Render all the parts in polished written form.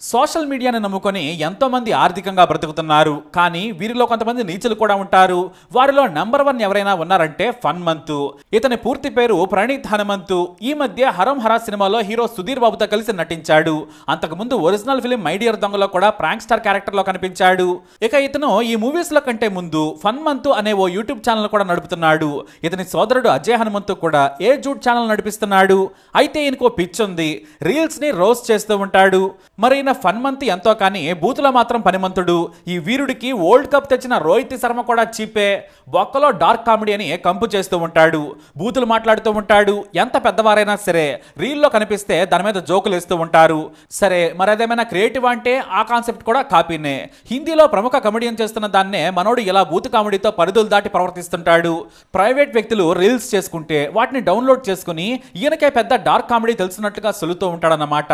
Social మీడియాని నమ్ముకొని ఎంతో మంది ఆర్థికంగా బ్రతుకుతున్నారు. కానీ వీరిలో కొంతమంది నీచులు కూడా ఉంటారు. వారిలో నెంబర్ 1 ఎవరైనా ఉన్నారంటే ఫన్మంతు. ఇతని పూర్తి పేరు ప్రణీత్ హనుమంతు. ఈ మధ్య హరం హరా సినిమాలో హీరో సుధీర్ బాబుతో కలిసి నటించాడు. అంతకుముందు ఒరిజినల్ ఫిలిం మై డియర్ దొంగలో కూడా ప్రాంక్ స్టార్ క్యారెక్టర్ లో కనిపించాడు. ఇక ఇతను ఈ మూవీస్ లో కంటే ముందు ఫన్మంతు అనే ఓ యూట్యూబ్ ఛానల్ కూడా నడుపుతున్నాడు. ఇతని సోదరుడు అజయ్ హనుమంతు కూడా ఏ జూట్ ఛానల్ నడిపిస్తున్నాడు. అయితే ఈయనకో పిచ్ ఉంది. రీల్స్ ని రోస్ట్ చేస్తూ ఉంటాడు. మరి ఫన్మంతు ఎంతో కానీ బూతులో మాత్రం పనిమంతుడు. ఈ వీరుడికి వరల్డ్ కప్ తెచ్చిన రోహిత్ శర్మ కూడా చీపే. బొక్కలో డార్క్ కామెడీ అని కంపు చేస్తూ ఉంటాడు. బూతులు మాట్లాడుతూ ఉంటాడు. ఎంత పెద్దవారైనా సరే రీల్లో కనిపిస్తే దాని మీద జోకులు వేస్తూ ఉంటారు. సరే, మరి అదేమైనా క్రియేటివ్ అంటే ఆ కాన్సెప్ట్ కూడా కాపీనే. హిందీలో ప్రముఖ కమెడియన్ చేస్తున్న దాన్నే మనోడు ఇలా బూతు కామెడీతో పరిధులు దాటి ప్రవర్తిస్తుంటాడు. ప్రైవేట్ వ్యక్తులు రీల్స్ చేసుకుంటే వాటిని డౌన్లోడ్ చేసుకుని ఈయనకే పెద్ద డార్క్ కామెడీ తెలిసినట్లుగా సొలుతూ ఉంటాడన్నమాట.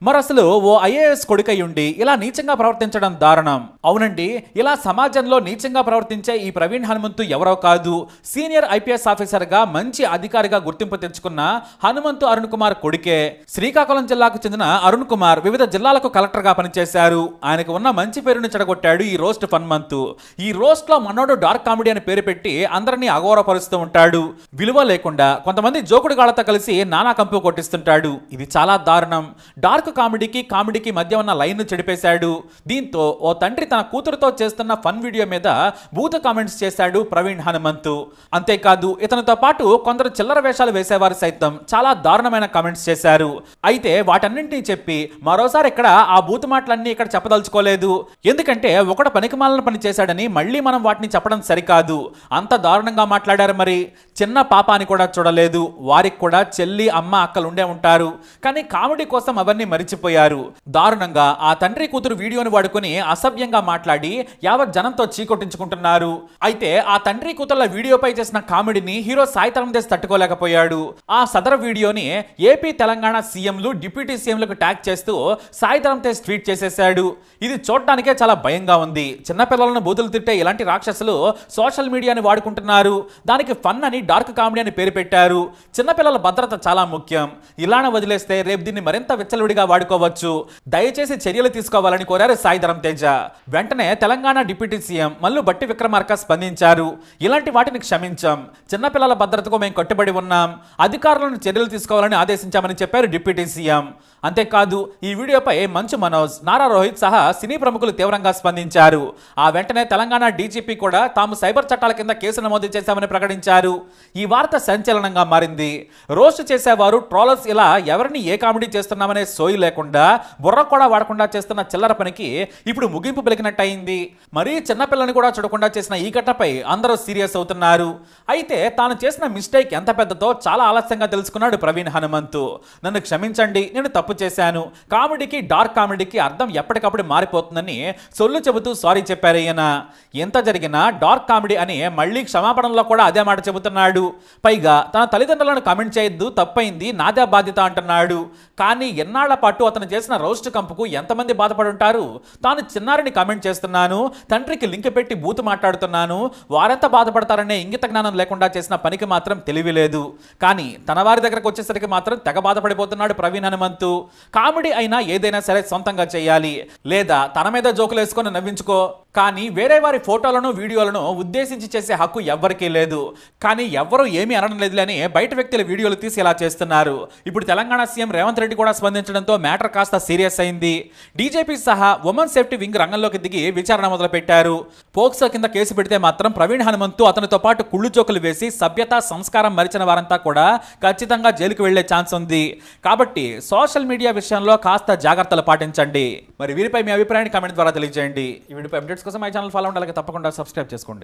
మరి అసలు ఓ ఐఏఎస్ కొడుకై ఉండి ఇలా నీచంగా ప్రవర్తించడం దారుణం. అవునండి, ఇలా సమాజంలో నీచంగా ప్రవర్తించే ఈ ప్రవీణ్ హనుమంతు ఎవరో కాదు. సీనియర్ ఐపీఎస్ ఆఫీసర్ గా మంచి అధికారిగా గుర్తింపు తెచ్చుకున్న హనుమంతు అరుణ్ కుమార్ కొడుకే. శ్రీకాకుళం జిల్లాకు చెందిన అరుణ్ కుమార్ వివిధ జిల్లాలకు కలెక్టర్ గా పనిచేశారు. ఆయనకు ఉన్న మంచి పేరును చెడగొట్టాడు ఈ రోస్ట్ ఫన్మంతు. ఈ రోస్ట్ లో మనోడు డార్క్ కామెడీ అని పేరు పెట్టి అందరినీ అగౌరవపరుస్తూ ఉంటాడు. విలువ లేకుండా కొంతమంది జోకుడు గాళ్లతో కలిసి నానా కంపు కొట్టిస్తుంటాడు. ఇది చాలా దారుణం. డార్క్ కామెడీకి మధ్య ఉన్న లైన్ చెడిపేశాడు. దీంతో ఓ తండ్రి తన కూతురుతో చేస్తున్న ఫన్ వీడియో మీద బూతు కామెంట్స్ చేశాడు ప్రవీణ్ హనుమంతు. అంతేకాదు, ఇతనితో పాటు కొందరు చిల్లర వేషాలు వేసేవారు సైతం చాలా దారుణమైన కామెంట్స్ చేశారు. అయితే వాటన్నింటినీ చెప్పి మరోసారి ఇక్కడ ఆ బూతు మాటలన్నీ ఇక్కడ చెప్పదలుచుకోలేదు. ఎందుకంటే ఒకడు పనికిమాలిన పని చేశాడని మళ్ళీ మనం వాటిని చెప్పడం సరికాదు. అంత దారుణంగా మాట్లాడారు. మరి చిన్న పాప అని కూడా చూడలేదు. వారికి కూడా చెల్లి, అమ్మ, అక్కలు ఉండే ఉంటారు. కానీ కామెడీ కోసం అవన్నీ మరిచిపోయారు. దారుణంగా ఆ తండ్రి కూతురు వీడియోని వాడుకొని అసభ్యంగా మాట్లాడి యావత్ జనంతో చీకొట్టించుకుంటున్నారు. అయితే ఆ తండ్రి కూతుర్ల వీడియోపై చేసిన కామెడీని హీరో సాయి ధరమ్ తేజ్ తట్టుకోలేకపోయాడు. ఆ సదర వీడియోని ఏపీ, తెలంగాణ సీఎంలు, డిప్యూటీ సీఎంలకు ట్యాగ్ చేస్తూ సాయి ధరమ్ తేజ్ ట్వీట్ చేసేశాడు. ఇది చూడటానికే చాలా భయంగా ఉంది. చిన్నపిల్లలను బూతులు తిట్టే ఇలాంటి రాక్షసులు సోషల్ మీడియాని వాడుకుంటున్నారు. దానికి ఫన్ అని డార్క్ కామెడీ అని పేరు పెట్టారు. చిన్నపిల్లల భద్రత చాలా ముఖ్యం. ఇలానే వదిలేస్తే రేపు దీన్ని మరింత విచ్చలవిడిగా వాడుకోవచ్చు. దయచేసి చర్యలు తీసుకోవాలని కోరారు సాయి ధరమ్ తేజ. వెంటనే తెలంగాణ డిప్యూటీ సీఎం మల్లు భట్టి విక్రమార్క స్పందించారు. ఇలాంటి వాటిని క్షమించాం. చిన్నపిల్లల భద్రతకు మేము కట్టుబడి ఉన్నాం. అధికారులను చర్యలు తీసుకోవాలని ఆదేశించామని చెప్పారు డిప్యూటీ సీఎం. అంతేకాదు, ఈ వీడియోపై మంచు మనోజ్, నారా రోహిత్ సహా సినీ ప్రముఖులు తీవ్రంగా స్పందించారు. ఆ వెంటనే తెలంగాణ డీజీపీ కూడా తాము సైబర్ చట్టాల కింద కేసు నమోదు చేశామని ప్రకటించారు. ఈ వార్త సంచలనంగా మారింది. రోస్ట్ చేసేవారు, ట్రోలర్స్ ఇలా ఎవరిని ఏ కామెడీ చేస్తున్నామనే సోయి లేకుండా బుర్ర కూడా వాడకుండా చేస్తున్న చిల్లర పనికి ఇప్పుడు ముగింపు పలికినట్టయింది. మరీ చిన్నపిల్లని కూడా చూడకుండా చేసిన ఈ ఘటనపై అందరూ సీరియస్ అవుతున్నారు. అయితే తాను చేసిన మిస్టేక్ ఎంత పెద్దదో చాలా ఆలస్యంగా తెలుసుకున్నాడు ప్రవీణ్ హనుమంతు. నన్ను క్షమించండి, నేను తప్పు చేశాను. కామెడీకి, డార్క్ కామెడీకి అర్థం ఎప్పటికప్పుడు మారిపోతుందని సొల్లు చెబుతూ సారీ చెప్పారు ఈయన. ఎంత జరిగినా డార్క్ కామెడీ అని మళ్ళీ క్షమాపణలో కూడా అదే మాట చెబుతున్నాడు. పైగా తన తల్లిదండ్రులను కామెంట్ చేయొద్దు, తప్పైంది, నాదే బాధ్యత అంటున్నాడు. కానీ ఎన్నాళ్ల పాటు అతను చేసిన రోస్ట్ కంపుకు ఎంతమంది బాధపడుంటారు. తాను చిన్నారిని కామెంట్ చేస్తున్నాను, తండ్రికి లింక్ పెట్టి బూతు మాట్లాడుతున్నాను, వారెంత బాధపడతారనే ఇంగిత జ్ఞానం లేకుండా చేసిన పనికి మాత్రం తెలివి లేదు. కానీ తన వారి దగ్గరకు వచ్చేసరికి మాత్రం తెగ బాధపడిపోతున్నాడు ప్రవీణ్ హనుమంతు. కామెడీ అయినా ఏదైనా సరే సొంతంగా చేయాలి, లేదా తన మీద జోకులు వేసుకొని నవ్వించుకో. కానీ వేరే వారి ఫోటోలను, వీడియోలను ఉద్దేశించి చేసే హక్కు ఎవ్వరికీ లేదు. కానీ ఎవ్వరూ ఏమీ అనడం లేదులని బయట వ్యక్తుల వీడియోలు తీసి ఇలా చేస్తున్నారు. ఇప్పుడు తెలంగాణ సీఎం రేవంత్ రెడ్డి కూడా స్పందించడంతో మ్యాటర్ కాస్త సీరియస్ అయింది. డీజీపీ సహా ఉమెన్ సేఫ్టీ వింగ్ రంగంలోకి దిగి విచారణ మొదలుపెట్టారు. పోక్సో కింద కేసు పెడితే మాత్రం ప్రవీణ్ హనుమంతు, అతనితో పాటు కుళ్ళు జోకులు వేసి సభ్యత, సంస్కారం మరిచిన వారంతా కూడా ఖచ్చితంగా జైలుకు వెళ్లే ఛాన్స్ ఉంది. కాబట్టి సోషల్ మీడియా విషయంలో కాస్త జాగ్రత్తలు పాటించండి. మరి వీరిపై మీ అభిప్రాయాన్ని కామెంట్ ద్వారా తెలియజేయండి. ఈ వీడియోపై అప్డేట్స్ కోసం మై ఛానల్ ఫాలో అవ్వండి. అలాగే తప్పకుండా సబ్స్క్రైబ్ చేసుకోండి.